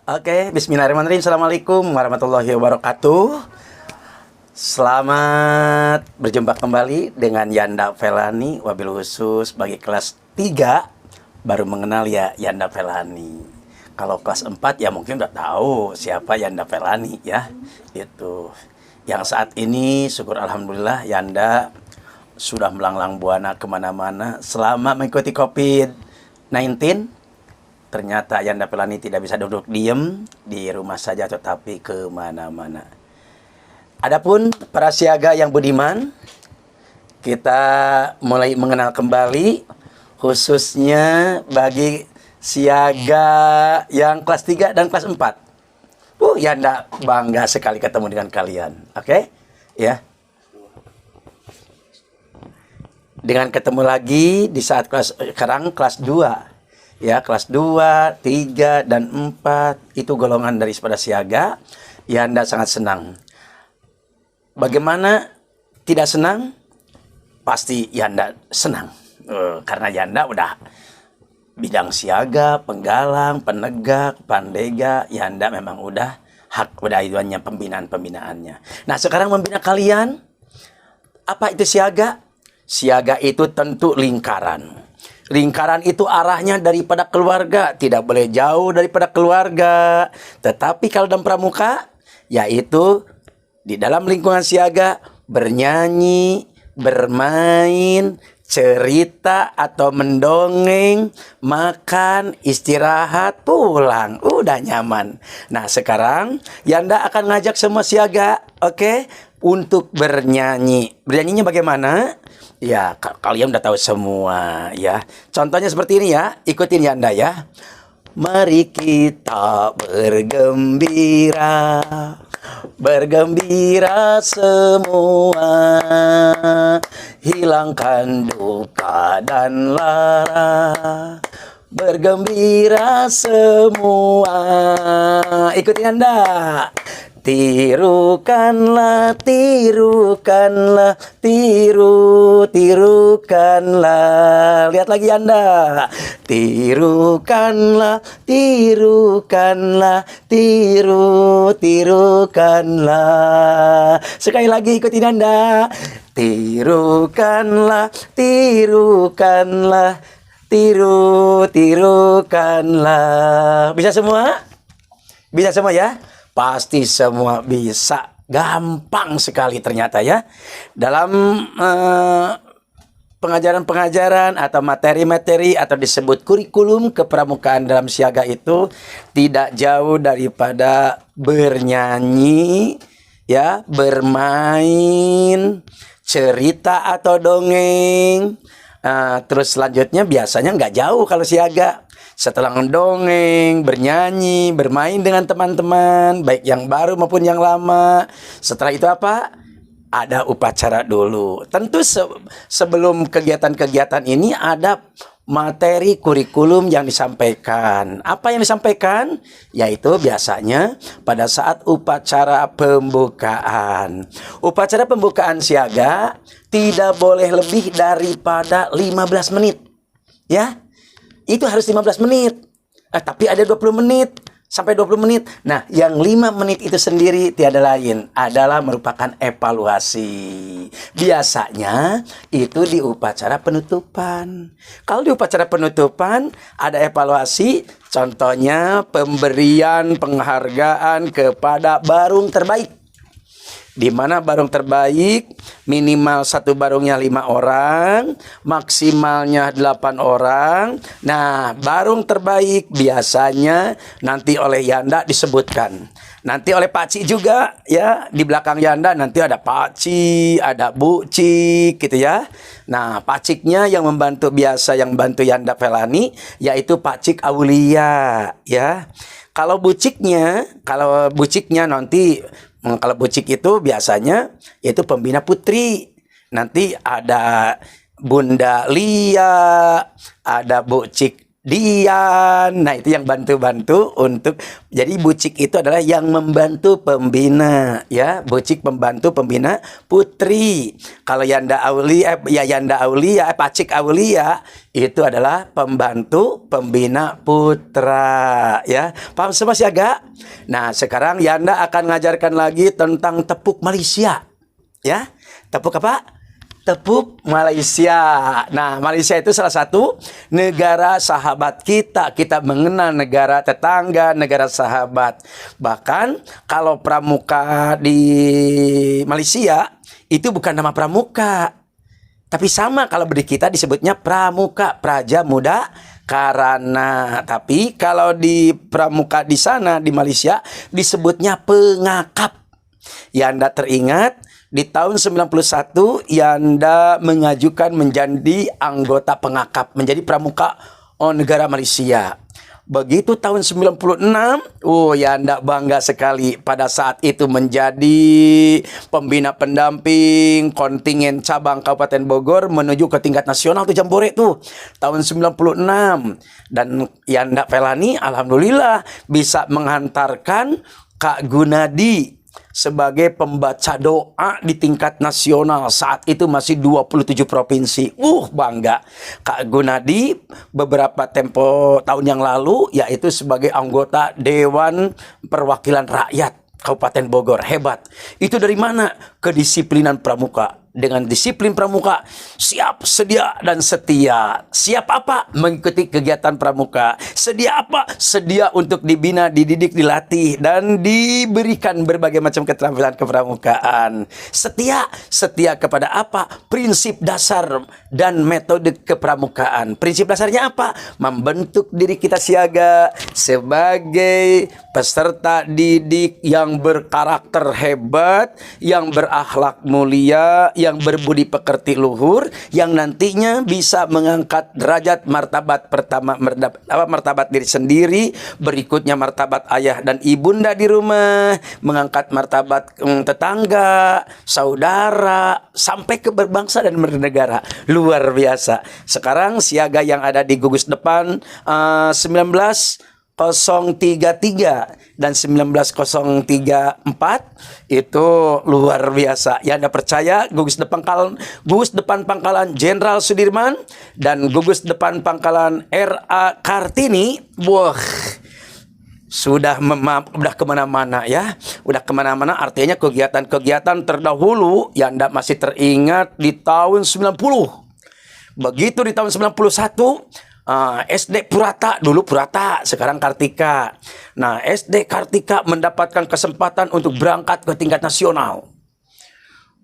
Oke, bismillahirrahmanirrahim. Assalamualaikum warahmatullahi wabarakatuh. Selamat berjumpa kembali dengan Yanda Felani, wabil khusus bagi kelas 3 baru mengenal ya Yanda Felani. Kalau kelas 4 ya mungkin udah tahu siapa Yanda Felani ya. Itu. Yang saat ini syukur alhamdulillah Yanda sudah melanglang buana kemana-mana selama mengikuti COVID-19. Ternyata Yanda Felani tidak bisa duduk diem di rumah saja tetapi kemana-mana. Adapun para siaga yang budiman, kita mulai mengenal kembali khususnya bagi siaga yang kelas 3 dan kelas 4. Yanda bangga sekali ketemu dengan kalian. Oke? Ya. Dengan ketemu lagi di saat sekarang kelas 2. Ya, kelas 2, 3, dan 4 itu golongan dari pada siaga. Yanda sangat senang. Bagaimana tidak senang? Pasti Yanda senang. Karena Yanda udah bidang siaga, penggalang, penegak, pandega. Yanda memang udah iduannya pembinaannya. Nah, sekarang membina kalian. Apa itu siaga? Siaga itu tentu lingkaran. Lingkaran itu arahnya daripada keluarga, tidak boleh jauh daripada keluarga. Tetapi kalau dalam pramuka, yaitu di dalam lingkungan siaga, bernyanyi, bermain, cerita atau mendongeng, makan, istirahat, pulang. Udah nyaman. Nah, sekarang Yanda akan ngajak semua siaga, oke, untuk bernyanyi. Bernyanyinya bagaimana? Ya, kalian udah tahu semua ya. Contohnya seperti ini ya. Ikutin Yanda ya. Mari kita bergembira, bergembira semua, hilangkan duka dan lara, bergembira semua. Ikutin Yanda. Tirukanlah, tirukanlah, tirukanlah. Lihat lagi Anda. Tirukanlah, tirukanlah, tirukanlah. Sekali lagi ikutin Anda. Tirukanlah, tirukanlah, tirukanlah. Bisa semua? Bisa semua ya? Pasti semua bisa. Gampang sekali ternyata ya. Dalam pengajaran-pengajaran atau materi-materi atau disebut kurikulum kepramukaan dalam siaga itu tidak jauh daripada bernyanyi, ya, bermain, cerita atau dongeng. Terus selanjutnya biasanya nggak jauh kalau siaga. Setelah mendongeng, bernyanyi, bermain dengan teman-teman, baik yang baru maupun yang lama. Setelah itu apa? Ada upacara dulu. Tentu sebelum kegiatan-kegiatan ini ada materi kurikulum yang disampaikan. Apa yang disampaikan? Yaitu biasanya pada saat upacara pembukaan. Upacara pembukaan siaga tidak boleh lebih daripada 15 menit. Ya. Itu harus 15 menit. Tapi ada 20 menit sampai 20 menit. Nah, yang 5 menit itu sendiri tiada lain adalah merupakan evaluasi. Biasanya itu di upacara penutupan. Kalau di upacara penutupan ada evaluasi, contohnya pemberian penghargaan kepada barung terbaik. Di mana barung terbaik minimal satu barungnya 5 orang, maksimalnya 8 orang. Nah, barung terbaik biasanya nanti oleh Yanda disebutkan. Nanti oleh Pak Ci juga ya, di belakang Yanda nanti ada Pak Ci, ada Bu Cik gitu ya. Nah, Pak Ciknya yang membantu biasa yang bantu Yanda Felani yaitu Pak Cik Aulia ya. Kalau Bu Ciknya nanti kalau bucik itu biasanya itu pembina putri. Nanti ada Bunda Lia, ada bucik Dian. Nah, itu yang bantu-bantu untuk, jadi bucik itu adalah yang membantu pembina, ya. Bucik pembantu pembina putri. Kalau Yanda Aulia, Yanda Aulia, Pacik Aulia itu adalah pembantu pembina putra, ya. Paham semua Siaga? Nah, sekarang Yanda akan ngajarkan lagi tentang tepuk Malaysia, ya. Tepuk apa? Tepuk Malaysia. Nah, Malaysia itu salah satu negara sahabat kita. Kita mengenal negara tetangga, negara sahabat. Bahkan kalau pramuka di Malaysia itu bukan nama pramuka, tapi sama kalau di kita disebutnya pramuka, Praja Muda Karana. Tapi kalau di pramuka di sana di Malaysia disebutnya pengakap. Yanda teringat di tahun 91 Yanda mengajukan menjadi anggota pengakap, menjadi pramuka negara Malaysia. Begitu tahun 96, Yanda bangga sekali pada saat itu menjadi pembina pendamping kontingen cabang Kabupaten Bogor menuju ke tingkat nasional tuh Jambore tuh tahun 96. Dan Yanda Felani alhamdulillah bisa menghantarkan Kak Gunadi sebagai pembaca doa di tingkat nasional. Saat itu masih 27 provinsi. Bangga. Kak Gunadi beberapa tahun yang lalu yaitu sebagai anggota Dewan Perwakilan Rakyat Kabupaten Bogor. Hebat. Itu dari mana? Kedisiplinan pramuka. Dengan disiplin pramuka, siap, sedia, dan setia. Siap apa? Mengikuti kegiatan pramuka. Sedia apa? Sedia untuk dibina, dididik, dilatih, dan diberikan berbagai macam keterampilan kepramukaan. Setia, setia kepada apa? Prinsip dasar dan metode kepramukaan. Prinsip dasarnya apa? Membentuk diri kita Siaga sebagai peserta didik yang berkarakter hebat, yang berakhlak mulia, yang berbudi pekerti luhur, yang nantinya bisa mengangkat derajat martabat pertama, martabat diri sendiri, berikutnya martabat ayah dan ibunda di rumah, mengangkat martabat tetangga, saudara, sampai ke berbangsa dan bernegara. Luar biasa. Sekarang Siaga yang ada di gugus depan 19.033 dan 19.034 itu luar biasa. Ya, Anda percaya gugus depan pangkalan Jenderal Sudirman dan gugus depan pangkalan R.A. Kartini, sudah kemana-mana ya. Udah kemana-mana artinya kegiatan-kegiatan terdahulu yang Anda masih teringat di tahun 90. Begitu di tahun 91 SD Purata, dulu Purata, sekarang Kartika. Nah, SD Kartika mendapatkan kesempatan untuk berangkat ke tingkat nasional.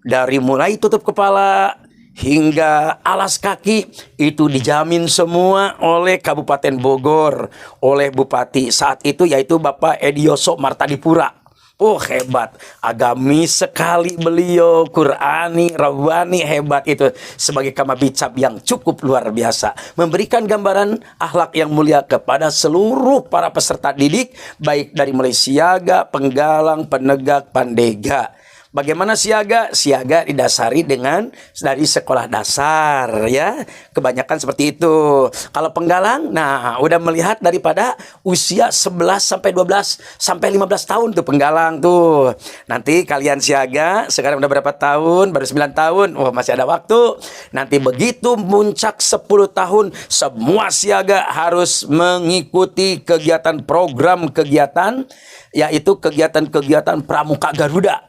Dari mulai tutup kepala hingga alas kaki itu dijamin semua oleh Kabupaten Bogor, oleh Bupati saat itu yaitu Bapak Edioso Martadipura. Hebat, agamis sekali beliau, Qurani, Rabbani, hebat itu sebagai kamabicab yang cukup luar biasa, memberikan gambaran akhlak yang mulia kepada seluruh para peserta didik, baik dari mulai siaga, penggalang, penegak, pandega. Bagaimana siaga? Siaga didasari dengan dari sekolah dasar ya. Kebanyakan seperti itu. Kalau penggalang, nah udah melihat daripada usia 11 sampai 12 sampai 15 tahun tuh penggalang tuh. Nanti kalian siaga sekarang udah berapa tahun? Baru 9 tahun. Masih ada waktu. Nanti begitu muncak 10 tahun, semua siaga harus mengikuti kegiatan program kegiatan, yaitu kegiatan-kegiatan Pramuka Garuda.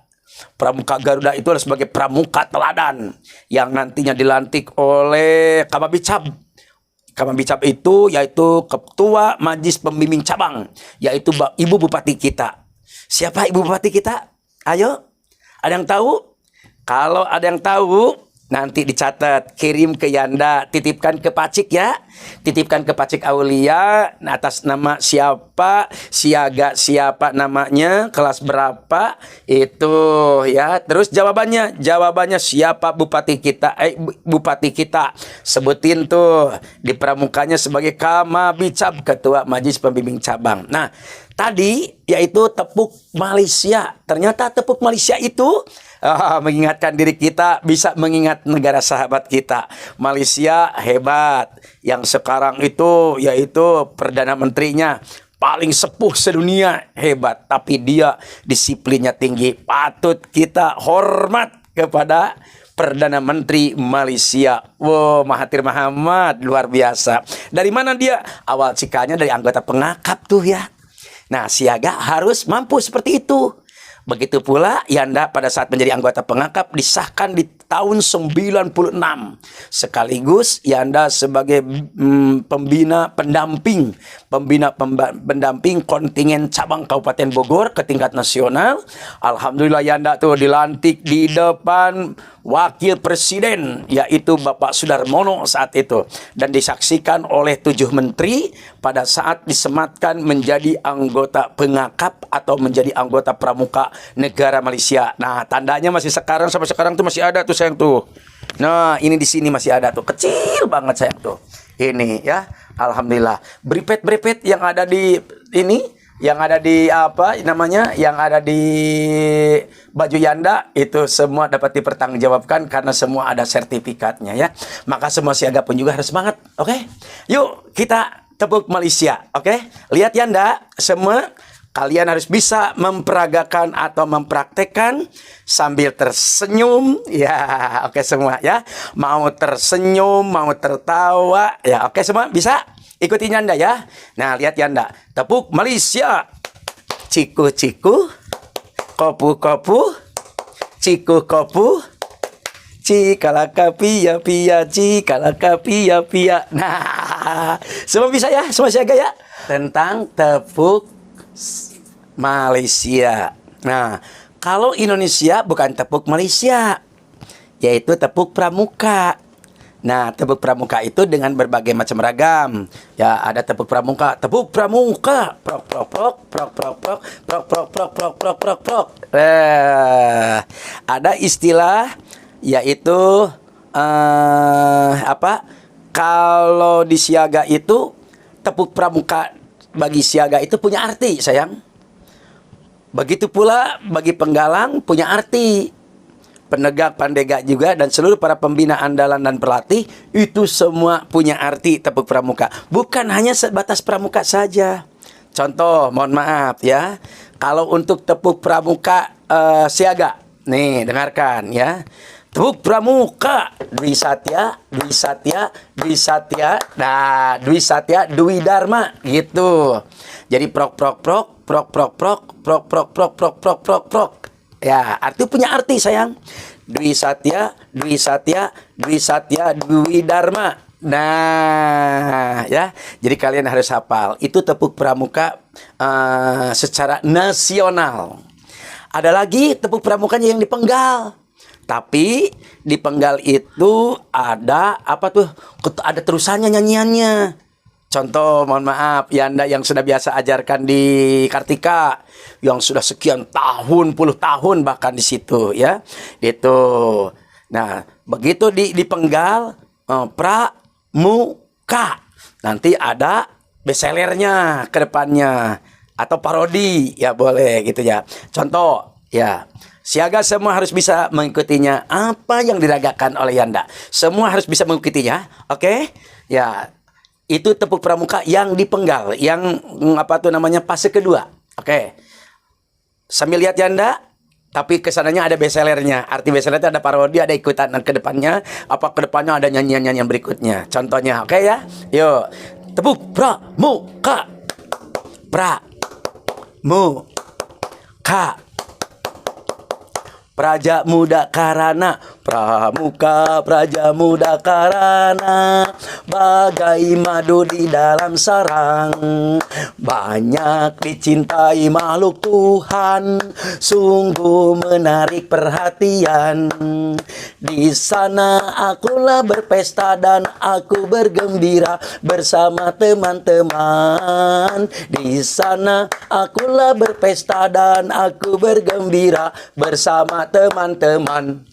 Pramuka Garuda itu adalah sebagai pramuka teladan yang nantinya dilantik oleh Kamabicab. Kamabicab itu yaitu Ketua Majelis Pembimbing Cabang, yaitu Ibu Bupati kita. Siapa Ibu Bupati kita? Ayo, ada yang tahu? Kalau ada yang tahu, nanti dicatat, kirim ke Yanda, titipkan ke Pacik ya. Titipkan ke Pacik Aulia atas nama siapa, siaga siapa namanya, kelas berapa itu ya. Terus jawabannya siapa Bupati kita, Bupati kita. Sebutin tuh di pramukanya sebagai Kamabicab, Ketua Majelis Pembimbing Cabang. Nah, tadi yaitu tepuk Malaysia. Ternyata tepuk Malaysia itu mengingatkan diri kita, bisa mengingat negara sahabat kita. Malaysia hebat. Yang sekarang itu yaitu Perdana Menterinya paling sepuh sedunia, hebat. Tapi dia disiplinnya tinggi. Patut kita hormat kepada Perdana Menteri Malaysia. Wow, Mahathir Mohamad luar biasa. Dari mana dia? Awal cikalnya dari anggota pengakap tuh ya. Nah, Siaga harus mampu seperti itu. Begitu pula Yanda pada saat menjadi anggota pengakap disahkan di tahun 96. Sekaligus Yanda sebagai pendamping kontingen cabang Kabupaten Bogor ke tingkat nasional. Alhamdulillah Yanda tuh dilantik di depan Wakil Presiden yaitu Bapak Sudarmono saat itu, dan disaksikan oleh 7 menteri pada saat disematkan menjadi anggota pengakap atau menjadi anggota pramuka negara Malaysia. Nah, tandanya masih sekarang, sampai sekarang tuh masih ada tuh sayang tuh. Nah, ini di sini masih ada tuh, kecil banget sayang tuh. Ini ya, alhamdulillah. Bripet-bripet yang ada di ini, yang ada di apa namanya, yang ada di baju Yanda itu semua dapat dipertanggungjawabkan karena semua ada sertifikatnya ya. Maka semua siaga pun juga harus semangat. Oke, yuk kita tepuk Malaysia. Oke, lihat Yanda semua. Kalian harus bisa memperagakan atau mempraktekkan sambil tersenyum. Ya, oke semua ya. Mau tersenyum, mau tertawa. Ya, oke semua bisa? Ikuti Yanda ya. Nah, lihat Yanda. Tepuk Malaysia. Ciku-ciku. Kopu-kopu. Ciku-kopu. Cikalaka pia pia, cikalaka pia pia. Nah, semua bisa ya? Semua siaga ya? Tentang tepuk Malaysia. Nah, kalau Indonesia bukan tepuk Malaysia, yaitu tepuk pramuka. Nah, tepuk pramuka itu dengan berbagai macam ragam. Ya, ada tepuk pramuka, prok prok prok prok prok prok prok prok prok prok prok prok prok. Ada istilah yaitu apa? Kalau di siaga itu tepuk pramuka bagi siaga itu punya arti, sayang. Begitu pula bagi penggalang punya arti. Penegak, pandega juga, dan seluruh para pembina andalan dan pelatih itu semua punya arti tepuk pramuka. Bukan hanya sebatas pramuka saja. Contoh, mohon maaf ya. Kalau untuk tepuk pramuka siaga, nih dengarkan ya. Tepuk pramuka Dwi Satya, Dwi Satya, Dwi Satya. Nah, Dwi Satya, Dwi Dharma gitu. Jadi prok prok prok prok prok prok prok prok prok prok prok prok prok. Ya, arti punya arti sayang. Dwi Satya, Dwi Satya, Dwi Satya, Dwi Dharma. Nah, ya. Jadi kalian harus hafal. Itu tepuk pramuka secara nasional. Ada lagi tepuk pramukanya yang dipenggal. Tapi di penggal itu ada apa tuh? Ada terusannya nyanyiannya. Contoh, mohon maaf, Yanda yang sudah biasa ajarkan di Kartika, yang sudah sekian tahun, puluh tahun bahkan di situ ya. Itu. Nah, begitu di penggal pramuka. Nanti ada bestsellernya ke depannya atau parodi ya boleh gitu ya. Contoh ya. Siaga semua harus bisa mengikutinya. Apa yang diragakan oleh Yanda, semua harus bisa mengikutinya. Oke? Ya, itu tepuk pramuka yang dipenggal, yang apa tuh namanya, fase kedua. Oke. Sambil lihat Yanda, tapi kesananya ada bestsellernya. Arti bestsellernya ada parodi, ada ikutan, dan kedepannya apa kedepannya ada nyanyian-nyanyian berikutnya. Contohnya, oke ya? Yuk, tepuk pramuka, pramuka. Praja Muda Karana, pramuka praja muda karana, bagai madu di dalam sarang, banyak dicintai makhluk Tuhan, sungguh menarik perhatian. Di sana akulah berpesta dan aku bergembira bersama teman-teman. Di sana akulah berpesta dan aku bergembira bersama teman-teman.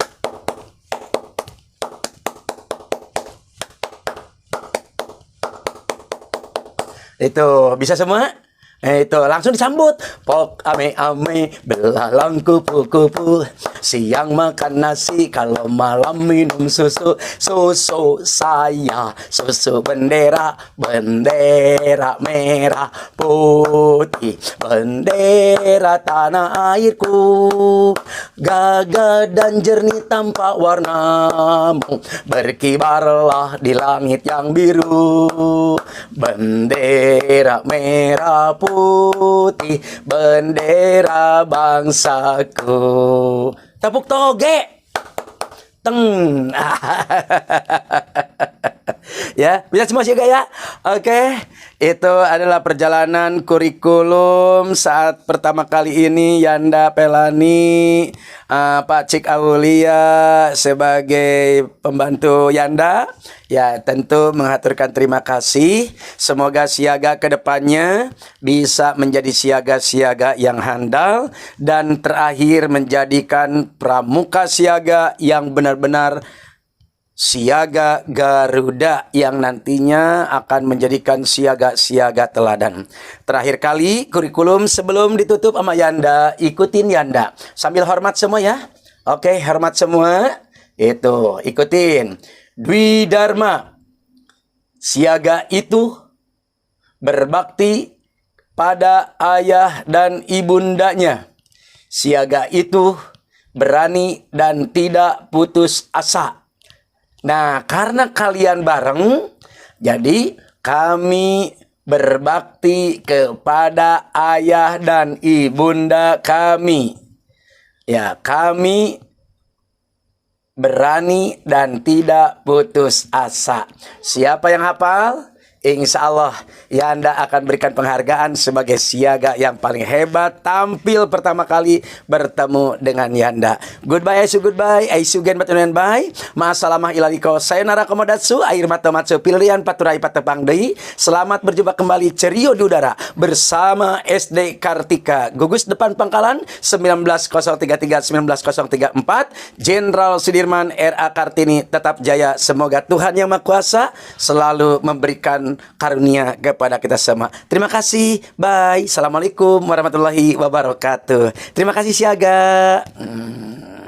Itu bisa semua? Itu langsung disambut. Pok ame ame belalang kupu kupu, siang makan nasi, kalau malam minum susu. Susu saya, susu bendera, bendera merah putih, bendera tanah airku, gagah dan jernih tampak warnamu, berkibarlah di langit yang biru, bendera merah putih, bendera bangsaku. Tepuk toge. Teng. Ya, bisa semua sih ya. Oke, itu adalah perjalanan kurikulum saat pertama kali ini Yanda Pelani, Pak Cik Aulia sebagai pembantu Yanda. Ya, tentu mengaturkan terima kasih. Semoga siaga ke depannya bisa menjadi siaga-siaga yang handal, dan terakhir menjadikan pramuka siaga yang benar-benar siaga Garuda yang nantinya akan menjadikan siaga-siaga teladan. Terakhir kali kurikulum sebelum ditutup sama Yanda, ikutin Yanda sambil hormat semua ya. Oke, hormat semua. Itu, ikutin. Dwi Dharma, siaga itu berbakti pada ayah dan ibundanya. Siaga itu berani dan tidak putus asa. Nah, karena kalian bareng, jadi kami berbakti kepada ayah dan ibunda kami. Ya, kami berani dan tidak putus asa. Siapa yang hafal? Insya Allah Yanda akan berikan penghargaan sebagai siaga yang paling hebat tampil pertama kali bertemu dengan Yanda. Goodbye, aisu goodbye, aisu gen batunan bye. Ma'asalamah ilaliko sayonara komodatsu, air mata matsu pilihan paturai patepang deui. Selamat berjumpa kembali cerio di udara bersama SD Kartika. Gugus depan Pangkalan 1903319034. Jenderal Sudirman R.A. Kartini tetap jaya. Semoga Tuhan Yang Maha Kuasa selalu memberikan karunia kepada kita semua. Terima kasih. Bye. Assalamualaikum warahmatullahi wabarakatuh. Terima kasih siaga.